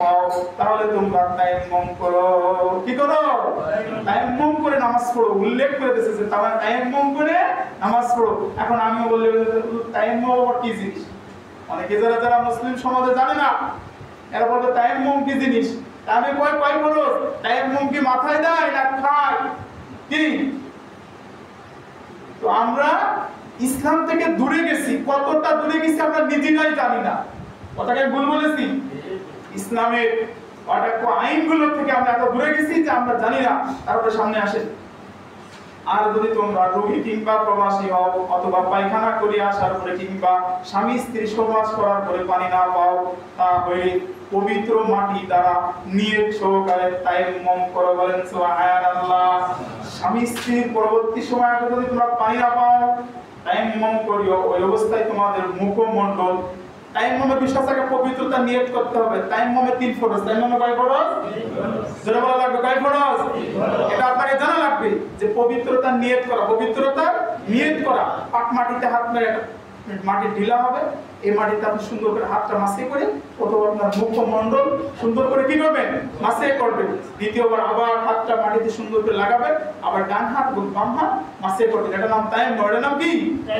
তাহলে তোমরা তায়াম্মুম করো। কি করো? তায়াম্মুম করে নামাজ পড়ো। উল্লেখ করে দিয়েছে যে তোমরা তায়াম্মুম করে নামাজ পড়ো। এখন আমিও বললে তায়াম্মুম আবার কি জিনিস? অনেকে যারা মুসলিম সমাজে জানে না, এরা বলবে তায়াম্মুম কি জিনিস? আমি কয় ফরজ? তায়াম্মুম কি মাথায় দেয় না খায়? কি? তো আমরা ইসলাম থেকে দূরে গেছি, কতটা দূরে গেছি আমরা নিজেরাই জানি না। কথাকে ভুল বলেছি? ইসলামের আইনগুলো থেকে আমরা এত দূরে গেছি যে আমরা জানি না। তারপরে সামনে আসে, আর যদি তোমরা রোগী কিংবা প্রবাসী হও অথবা পায়খানা করে আসার পরে কিংবা স্বামী স্ত্রী সমাজ করার পরে পানি না পাও, তাহলে পবিত্র মাটি দ্বারা নিয়ত সহকারে তায়াম্মুম করো। বলেন সুবহানাল্লাহ। স্বামী স্ত্রীর পরবর্তী সময় যদি তোমরা পানি না পাও, তায়াম্মুম করিও। ওই অবস্থায় তোমাদের মুখমণ্ডল, তায়াম্মুমের বিষয়টাকে পবিত্রতা নিয়ত করতে হবে। তায়াম্মুমে 3 ফরজ। তায়াম্মুমে কয় ফরজ? জোরে বলা লাগবে, কয় ফরজ? এটা আপনাকে জানা লাগবে যে পবিত্রতা নিয়ত করা, পবিত্রতা নিয়ত করা। পাক মাটিতে হাত মেরে, মাটি ঢিলা হবে, এই মাটিতে আপনি সুন্দর করে হাতটা মাসে করে অথবা আপনার মুখমণ্ডল সুন্দর করে কি করবেন? মাসে করবেন। দ্বিতীয়বার আবার হাতটা মাটিতে সুন্দর করে লাগাবেন, আবার ডান হাত এবং বাম হাত মাসে করবেন। এটা নাম তায়াম্মুম। এটার নাম কি?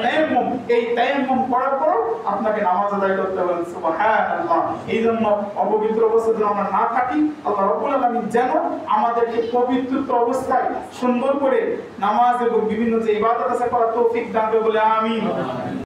তায়াম্মুম। এই তায়াম্মুম করার পর আপনাকে নামাজ আদায় করতে হবে। সুবহানাল্লাহ। এই জন্য অপবিত্র অবস্থায় যেন আমরা না থাকি, আল্লাহ রাব্বুল আলামিন যেন আমাদেরকে পবিত্র অবস্থায় সুন্দর করে নামাজ এবং বিভিন্ন যে ইবাদত আছে করার তৌফিক দান করে বলে আমিন।